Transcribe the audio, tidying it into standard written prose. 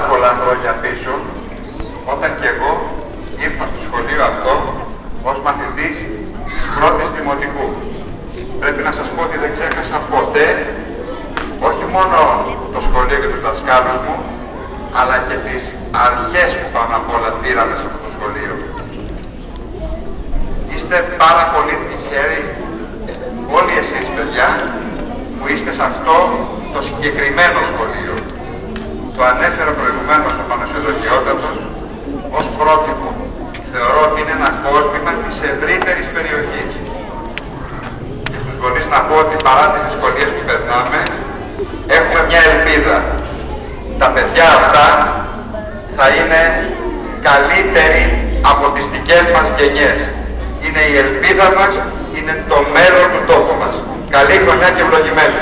πολλά χρόνια πίσω, όταν και εγώ ήρθα στο σχολείο αυτό ως μαθητής της πρώτης δημοτικού. Πρέπει να σας πω ότι δεν ξέχασα ποτέ όχι μόνο το σχολείο και τους δασκάλους μου, αλλά και τις αρχές που πάνω απ' όλα πήρα μέσα από το σχολείο. Είστε πάρα πολύ τυχεροί όλοι εσείς, παιδιά, που είστε σε αυτό το συγκεκριμένο σχολείο. Το ανέφερε προηγουμένως ο Πανασιοδοκιότατος ως πρότυπο. Θεωρώ ότι είναι ένα κόσμημα της ευρύτερης περιοχής. Και στους γονείς να πω ότι παρά τις δυσκολίες που περνάμε, έχουμε μια ελπίδα. Τα παιδιά αυτά θα είναι καλύτεροι από τις δικές μας γενιές. Είναι η ελπίδα μας, είναι το μέλλον του τόπου μας. Καλή χρονιά και ευλογημένη.